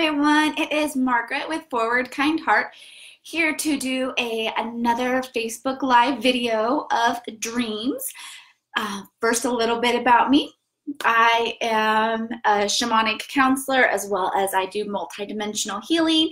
everyone, it is Margaret with Forward Kind Heart here to do another Facebook Live video of dreams. First, a little bit about me. I am a shamanic counselor as well as I do multidimensional healing.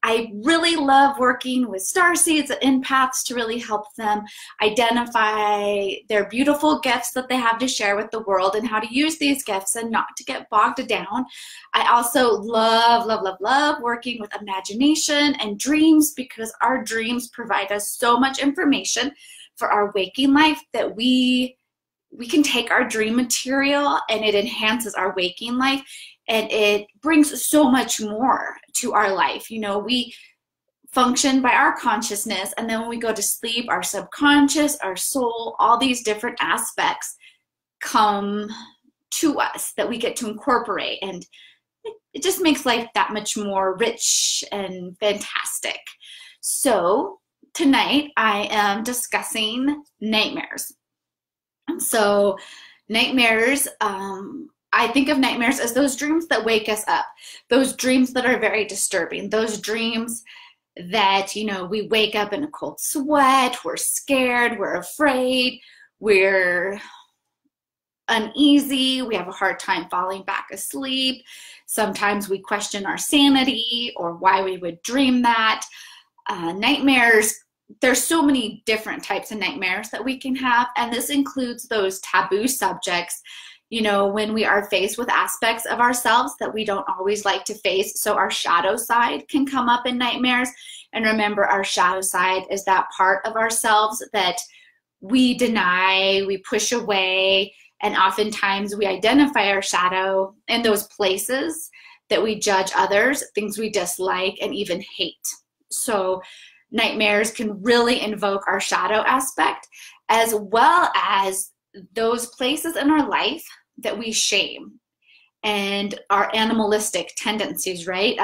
I really love working with starseeds and empaths to really help them identify their beautiful gifts that they have to share with the world and how to use these gifts and not to get bogged down. I also love working with imagination and dreams because our dreams provide us so much information for our waking life that we can take our dream material and it enhances our waking life. And it brings so much more to our life. You know, we function by our consciousness, and then when we go to sleep, our subconscious, our soul, all these different aspects come to us that we get to incorporate. And it just makes life that much more rich and fantastic. So tonight I am discussing nightmares. So nightmares, I think of nightmares as those dreams that wake us up, those dreams that are very disturbing, those dreams that, you know, we wake up in a cold sweat, we're scared, we're afraid, we're uneasy, we have a hard time falling back asleep. Sometimes we question our sanity or why we would dream that. Nightmares, there's so many different types of nightmares that we can have, and this includes those taboo subjects. You know, when we are faced with aspects of ourselves that we don't always like to face. So our shadow side can come up in nightmares. And remember, our shadow side is that part of ourselves that we deny, we push away, and oftentimes we identify our shadow in those places that we judge others, things we dislike, and even hate. So nightmares can really invoke our shadow aspect, as well as those places in our life that we shame and our animalistic tendencies, right?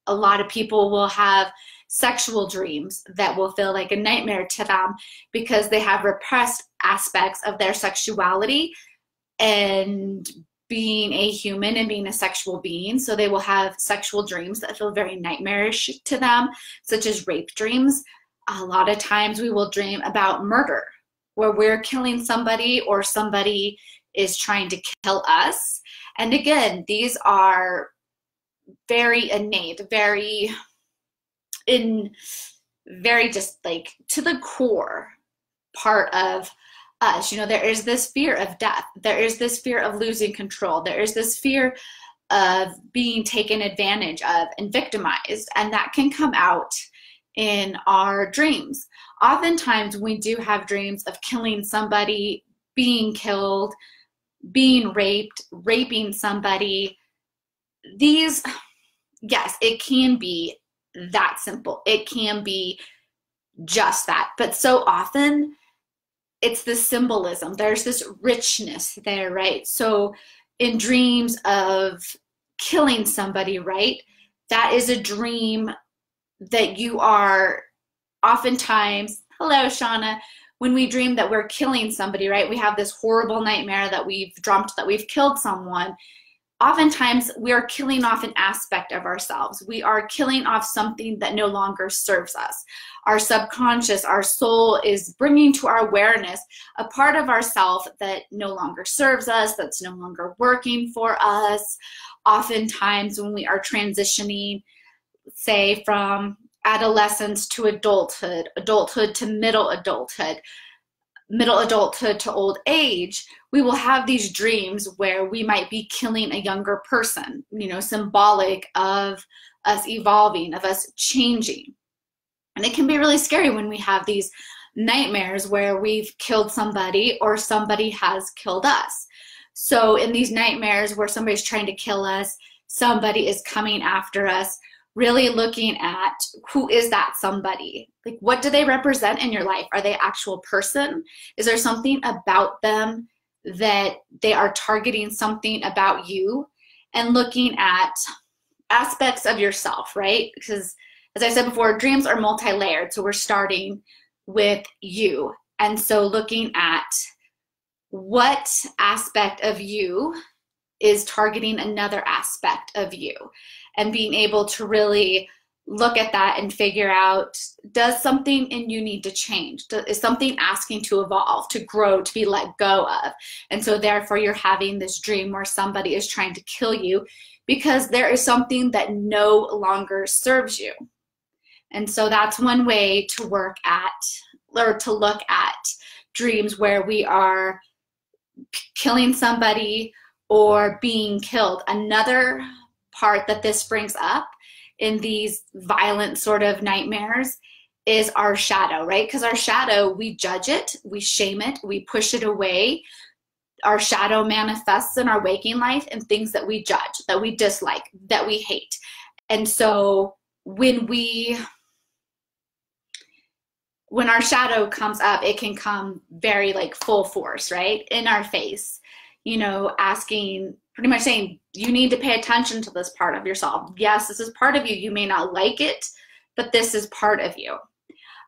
A lot of people will have sexual dreams that will feel like a nightmare to them because they have repressed aspects of their sexuality and being a human and being a sexual being. So they will have sexual dreams that feel very nightmarish to them, such as rape dreams. A lot of times we will dream about murder, where we're killing somebody or somebody is trying to kill us. And again, these are very innate, very just like to the core part of us. You know, there is this fear of death. There is this fear of losing control. There is this fear of being taken advantage of and victimized. And that can come out in our dreams. Oftentimes we do have dreams of killing somebody, being killed, being raped, raping somebody. These, yes, it can be that simple. It can be just that. But so often it's the symbolism. There's this richness there, right? So in dreams of killing somebody, right? That is a dream that you are oftentimes, hello, Shauna, when we dream that we're killing somebody, right? We have this horrible nightmare that we've dreamt that we've killed someone. Oftentimes, we are killing off an aspect of ourselves. We are killing off something that no longer serves us. Our subconscious, our soul is bringing to our awareness a part of ourself that no longer serves us, that's no longer working for us. Oftentimes, when we are transitioning, say, from adolescence to adulthood, adulthood to middle adulthood to old age, we will have these dreams where we might be killing a younger person, you know, symbolic of us evolving, of us changing. And it can be really scary when we have these nightmares where we've killed somebody or somebody has killed us. So in these nightmares where somebody's trying to kill us, somebody is coming after us, really looking at who is that somebody? Like, what do they represent in your life? Are they an actual person? Is there something about them that they are targeting something about you? And looking at aspects of yourself, right? Because as I said before, dreams are multi-layered. So we're starting with you. And so looking at what aspect of you is targeting another aspect of you, and being able to really look at that and figure out, does something in you need to change? Is something asking to evolve, to grow, to be let go of? And so therefore you're having this dream where somebody is trying to kill you because there is something that no longer serves you. And so that's one way to work at, or to look at dreams where we are killing somebody or being killed. Another part that this brings up in these violent sort of nightmares is our shadow, right? Because our shadow, we judge it, we shame it, we push it away. Our shadow manifests in our waking life in things that we judge, that we dislike, that we hate. And so when our shadow comes up, it can come very like full force, right? In our face, you know, asking, pretty much saying, you need to pay attention to this part of yourself. Yes, this is part of you. You may not like it, but this is part of you.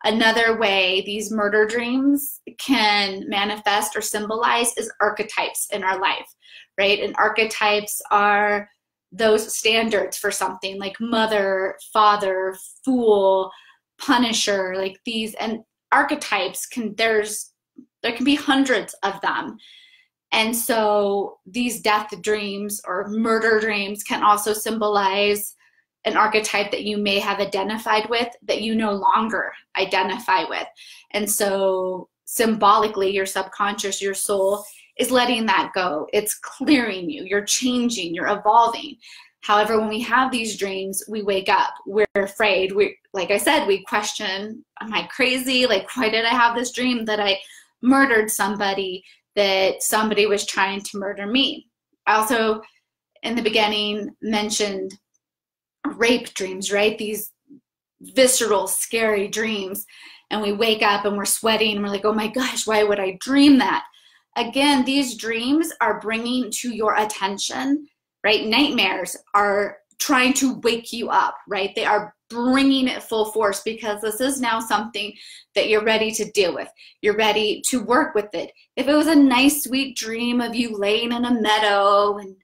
Another way these murder dreams can manifest or symbolize is archetypes in our life, right? And archetypes are those standards for something like mother, father, fool, punisher, like these. And archetypes there can be hundreds of them. And so these death dreams or murder dreams can also symbolize an archetype that you may have identified with that you no longer identify with. And so symbolically, your subconscious, your soul is letting that go. It's clearing you. You're changing. You're evolving. However, when we have these dreams, we wake up. We're afraid. Like I said, we question, am I crazy? Like, why did I have this dream that I murdered somebody, that somebody was trying to murder me? I also, in the beginning, mentioned rape dreams, right? These visceral, scary dreams. And we wake up and we're sweating and we're like, oh my gosh, why would I dream that? Again, these dreams are bringing to your attention, right? Nightmares are trying to wake you up, right? They are bringing it full force because this is now something that you're ready to deal with. You're ready to work with it. If it was a nice, sweet dream of you laying in a meadow and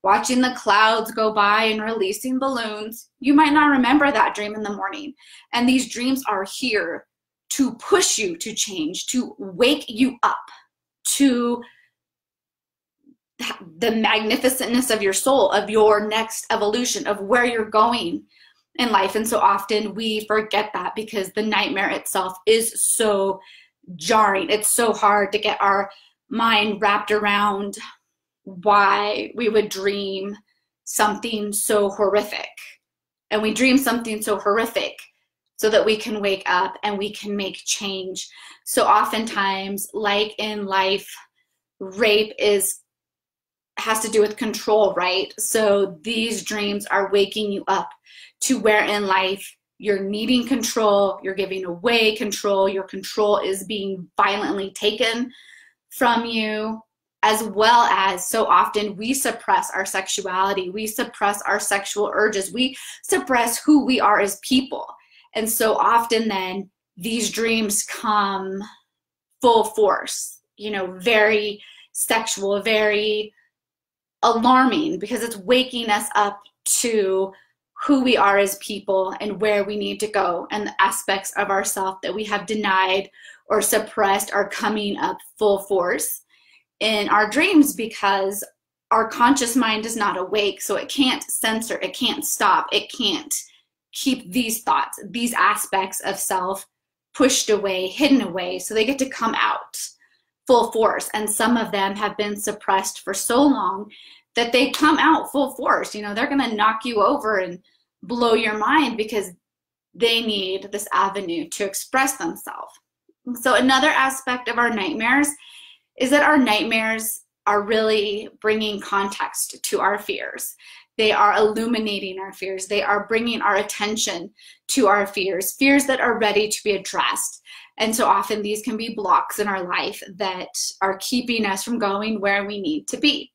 watching the clouds go by and releasing balloons, you might not remember that dream in the morning. And these dreams are here to push you to change, to wake you up to the magnificentness of your soul, of your next evolution, of where you're going in life. And so often we forget that because the nightmare itself is so jarring. It's so hard to get our mind wrapped around why we would dream something so horrific. And we dream something so horrific so that we can wake up and we can make change. So oftentimes, like in life, rape has to do with control, right? So these dreams are waking you up to where in life you're needing control, you're giving away control, your control is being violently taken from you, as well as so often we suppress our sexuality, we suppress our sexual urges, we suppress who we are as people. And so often then these dreams come full force, very sexual, very alarming, because it's waking us up to who we are as people and where we need to go, and the aspects of ourselves that we have denied or suppressed are coming up full force in our dreams because our conscious mind is not awake, so it can't censor, it can't stop, it can't keep these thoughts, these aspects of self pushed away, hidden away, so they get to come out full force. And some of them have been suppressed for so long that they come out full force. They're going to knock you over and blow your mind because they need this avenue to express themselves. So another aspect of our nightmares is that our nightmares are really bringing context to our fears. They are illuminating our fears. They are bringing our attention to our fears, fears that are ready to be addressed. And so often these can be blocks in our life that are keeping us from going where we need to be.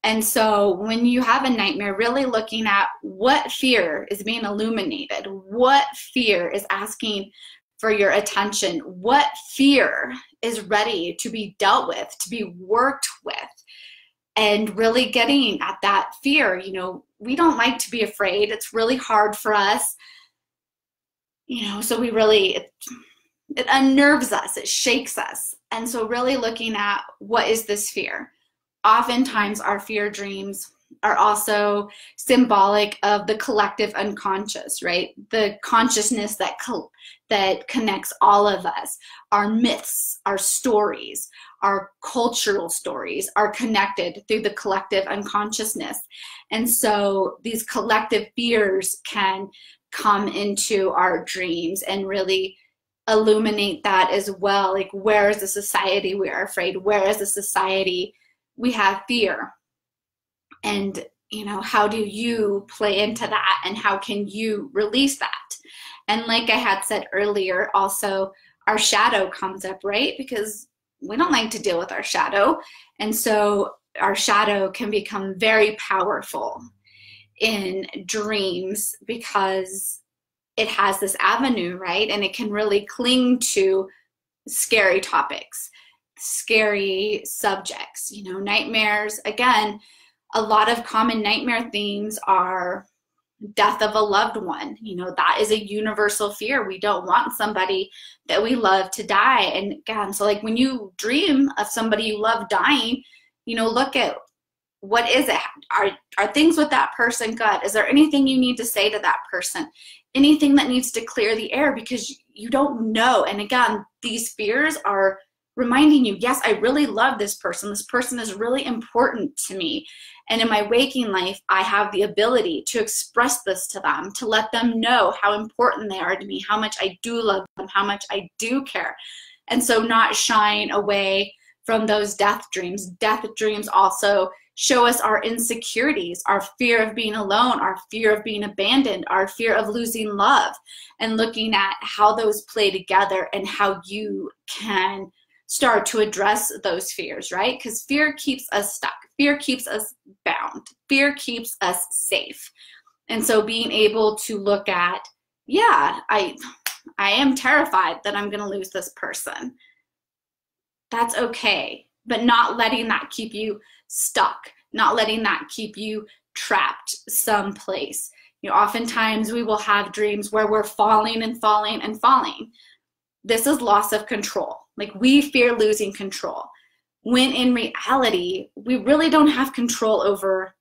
And so when you have a nightmare, really looking at what fear is being illuminated, what fear is asking for your attention, what fear is ready to be dealt with, to be worked with. and really getting at that fear. You know, we don't like to be afraid. It's really hard for us, you know, so we really, it unnerves us, it shakes us. And so really looking at, what is this fear? Oftentimes our fear dreams are also symbolic of the collective unconscious, right? The consciousness that connects all of us. Our myths, our stories, our cultural stories are connected through the collective unconsciousness. And so these collective fears can come into our dreams and really illuminate that as well. Like, where is the society we are afraid? Where is the society we have fear? And, you know, how do you play into that, and how can you release that? And like I had said earlier, also our shadow comes up, right? Because we don't like to deal with our shadow. And so our shadow can become very powerful in dreams because it has this avenue, right? And it can really cling to scary topics, scary subjects. You know, nightmares, again, a lot of common nightmare themes are death of a loved one. You know, that is a universal fear. We don't want somebody that we love to die. And again, so like when you dream of somebody you love dying, you know, look at, what is it? Are things with that person good? Is there anything you need to say to that person? Anything that needs to clear the air, because you don't know. And again, these fears are reminding you, yes, I really love this person. This person is really important to me. And in my waking life, I have the ability to express this to them, to let them know how important they are to me, how much I do love them, how much I do care. And so not shying away from those death dreams. Death dreams also show us our insecurities, our fear of being alone, our fear of being abandoned, our fear of losing love, and looking at how those play together and how you can start to address those fears, right? Because fear keeps us stuck. Fear keeps us bound. Fear keeps us safe. And so being able to look at, yeah, I am terrified that I'm going to lose this person. That's okay. But not letting that keep you stuck, not letting that keep you trapped someplace. You know, oftentimes we will have dreams where we're falling and falling and falling. This is loss of control. Like, we fear losing control, when in reality, we really don't have control over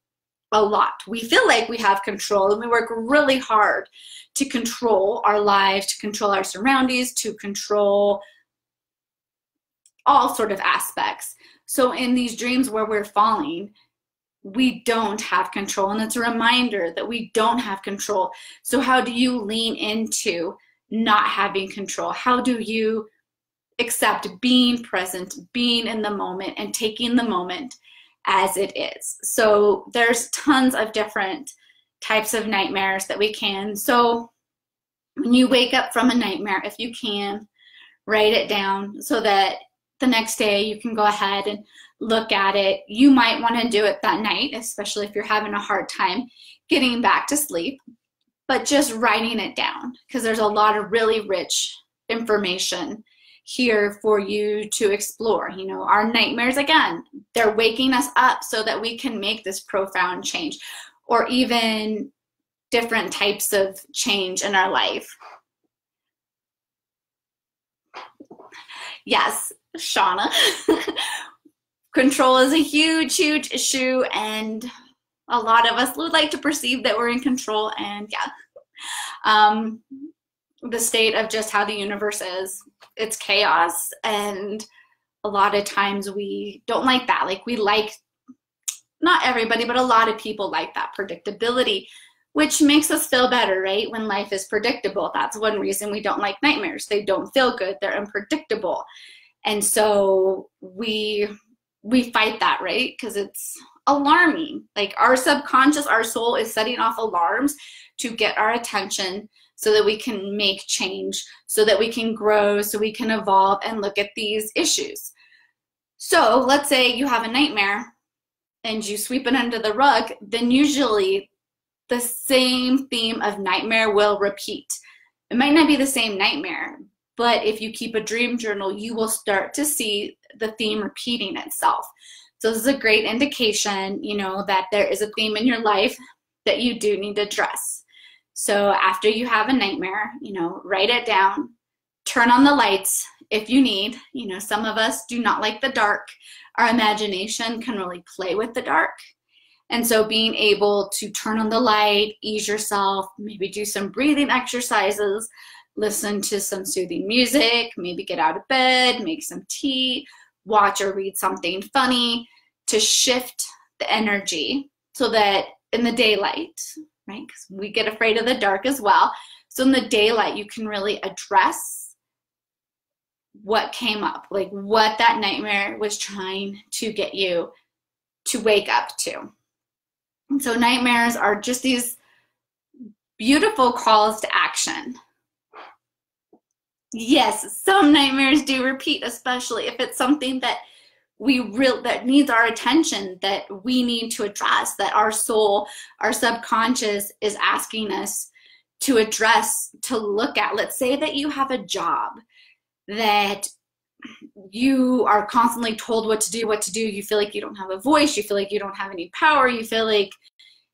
a lot. We feel like we have control, and we work really hard to control our lives, to control our surroundings, to control all sort of aspects. So in these dreams where we're falling, we don't have control. And it's a reminder that we don't have control. So how do you lean into not having control? How do you accept being present, being in the moment, and taking the moment as it is? So there's tons of different types of nightmares that we can. So when you wake up from a nightmare, if you can, write it down so that the next day you can go ahead and look at it. You might want to do it that night, especially if you're having a hard time getting back to sleep, but just writing it down, because there's a lot of really rich information here for you to explore. You know, our nightmares, again, they're waking us up so that we can make this profound change, or even different types of change in our life. Yes, Shauna. Control is a huge, huge issue, and a lot of us would like to perceive that we're in control. And yeah, the state of just how the universe is, it's chaos, and a lot of times we don't like that. Like, we like, not everybody, but a lot of people like that predictability, which makes us feel better, right? When life is predictable. That's one reason we don't like nightmares. They don't feel good, they're unpredictable. And so we fight that, right? Because it's alarming. Like, our subconscious, our soul is setting off alarms to get our attention so that we can make change, so that we can grow, so we can evolve and look at these issues. So let's say you have a nightmare and you sweep it under the rug, then usually the same theme of nightmare will repeat. It might not be the same nightmare, but if you keep a dream journal, you will start to see the theme repeating itself. So this is a great indication, you know, that there is a theme in your life that you do need to address. So after you have a nightmare, you know, write it down, turn on the lights if you need. You know, some of us do not like the dark. Our imagination can really play with the dark. And so being able to turn on the light, ease yourself, maybe do some breathing exercises, listen to some soothing music, maybe get out of bed, make some tea, watch or read something funny to shift the energy so that in the daylight, right? Because we get afraid of the dark as well. So in the daylight, you can really address what came up, like what that nightmare was trying to get you to wake up to. And so nightmares are just these beautiful calls to action. Yes, some nightmares do repeat, especially if it's something that that needs our attention, that we need to address, that our soul, our subconscious is asking us to address, to look at. Let's say that you have a job that you are constantly told what to do. You feel like you don't have a voice. You feel like you don't have any power. You feel like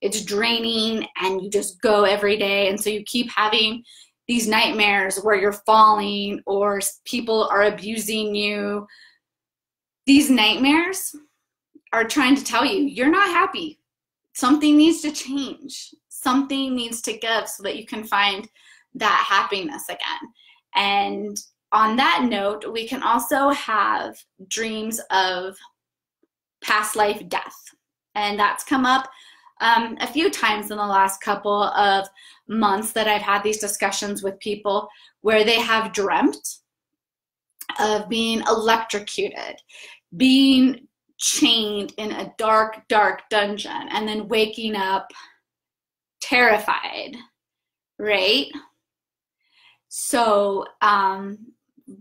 it's draining and you just go every day. And so you keep having these nightmares where you're falling or people are abusing you. These nightmares are trying to tell you you're not happy. Something needs to change. Something needs to give so that you can find that happiness again. And on that note, we can also have dreams of past life death. And that's come up a few times in the last couple of months that I've had these discussions with people where they have dreamt of being electrocuted, being chained in a dark, dark dungeon, and then waking up terrified, right? So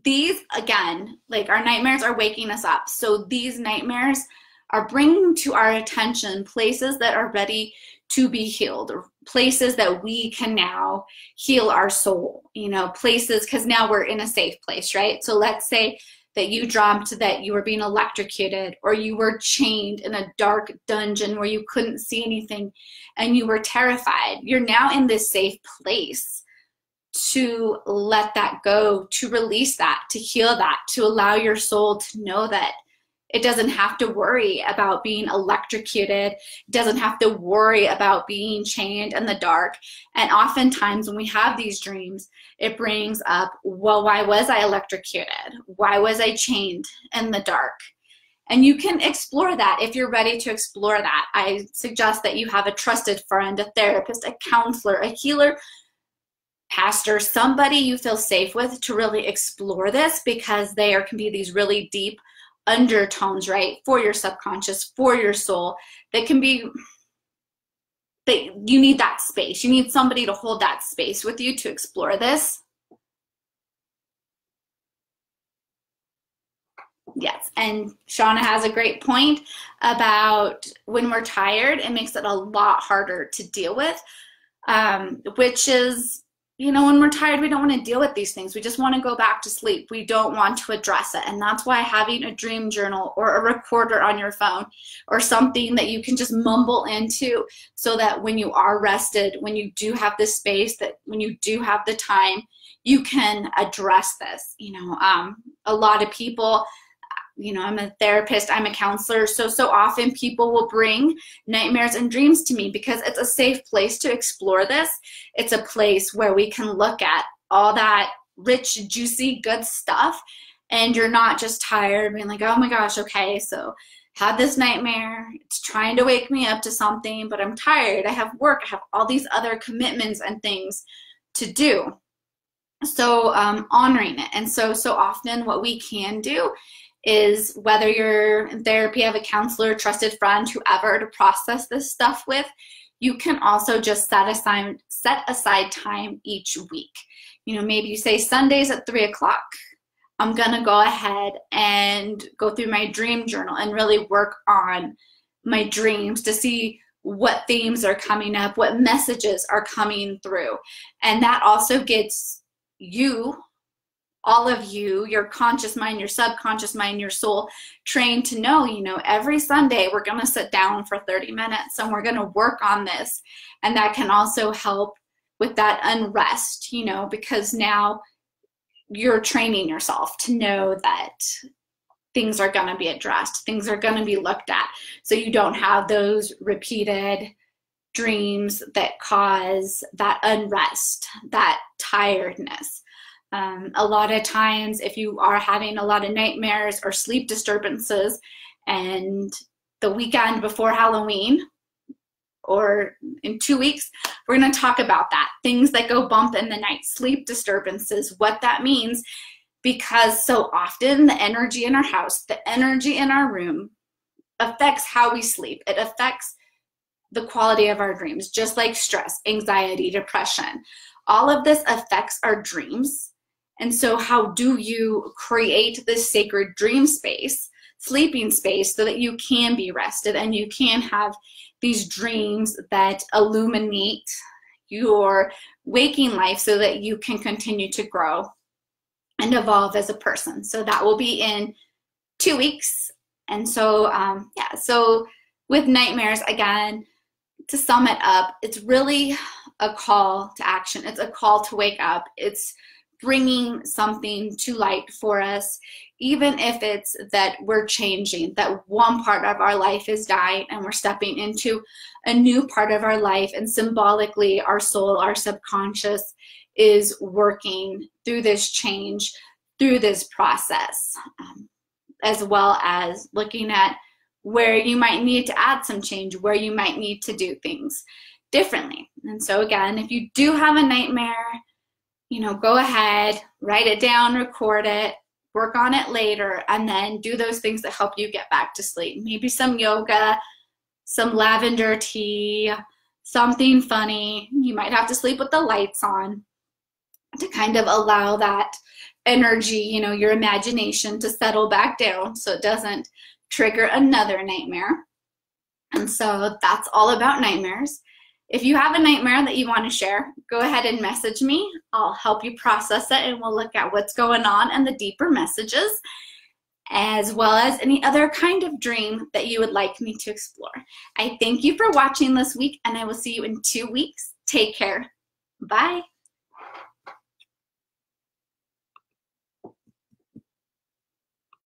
these, again, like our nightmares are waking us up. So these nightmares are bringing to our attention places that are ready to be healed, or places that we can now heal our soul, you know, places, because now we're in a safe place, right? So let's say that you dreamt that you were being electrocuted or you were chained in a dark dungeon where you couldn't see anything and you were terrified. You're now in this safe place to let that go, to release that, to heal that, to allow your soul to know that it doesn't have to worry about being electrocuted. It doesn't have to worry about being chained in the dark. And oftentimes when we have these dreams, it brings up, well, why was I electrocuted? Why was I chained in the dark? And you can explore that if you're ready to explore that. I suggest that you have a trusted friend, a therapist, a counselor, a healer, pastor, somebody you feel safe with to really explore this, because there can be these really deep undertones, right, for your subconscious, for your soul, that can be, that you need that space. You need somebody to hold that space with you to explore this. Yes, and Shauna has a great point about when we're tired, it makes it a lot harder to deal with, which is, you know, when we're tired, we don't want to deal with these things. We just want to go back to sleep. We don't want to address it. And that's why having a dream journal or a recorder on your phone or something that you can just mumble into, so that when you are rested, when you do have the space, that when you do have the time, you can address this. You know, a lot of people, you know, I'm a therapist, I'm a counselor, so often people will bring nightmares and dreams to me because it's a safe place to explore this. It's a place where we can look at all that rich, juicy, good stuff, and you're not just tired being like, oh my gosh, okay, so had this nightmare, it's trying to wake me up to something, but I'm tired, I have work, I have all these other commitments and things to do. So honoring it. And so often what we can do is, whether you're in therapy, have a counselor, trusted friend, whoever to process this stuff with, you can also just set aside time each week. You know, maybe you say Sundays at 3 o'clock, I'm gonna go ahead and go through my dream journal and really work on my dreams to see what themes are coming up, what messages are coming through. And that also gets you all of you, your conscious mind, your subconscious mind, your soul, trained to know, every Sunday we're going to sit down for 30 minutes and we're going to work on this. And that can also help with that unrest, because now you're training yourself to know that things are going to be addressed, things are going to be looked at, so you don't have those repeated dreams that cause that unrest, that tiredness. A lot of times, if you are having a lot of nightmares or sleep disturbances, and the weekend before Halloween or in 2 weeks, we're going to talk about that. Things that go bump in the night, sleep disturbances, what that means, because so often the energy in our house, the energy in our room affects how we sleep. It affects the quality of our dreams, just like stress, anxiety, depression. All of this affects our dreams. And so how do you create this sacred dream space, sleeping space, so that you can be rested and you can have these dreams that illuminate your waking life so that you can continue to grow and evolve as a person. So that will be in 2 weeks. And so, so with nightmares, again, to sum it up, it's really a call to action. It's a call to wake up. It's bringing something to light for us, even if it's that we're changing, that one part of our life is dying and we're stepping into a new part of our life, and symbolically our soul, our subconscious is working through this change, through this process, as well as looking at where you might need to add some change, where you might need to do things differently. And so again, if you do have a nightmare, go ahead, write it down, record it, work on it later, and then do those things that help you get back to sleep. Maybe some yoga, some lavender tea, something funny. You might have to sleep with the lights on to kind of allow that energy, your imagination to settle back down so it doesn't trigger another nightmare. And so that's all about nightmares. If you have a nightmare that you want to share, go ahead and message me. I'll help you process it, and we'll look at what's going on and the deeper messages, as well as any other kind of dream that you would like me to explore. I thank you for watching this week, and I will see you in 2 weeks. Take care. Bye.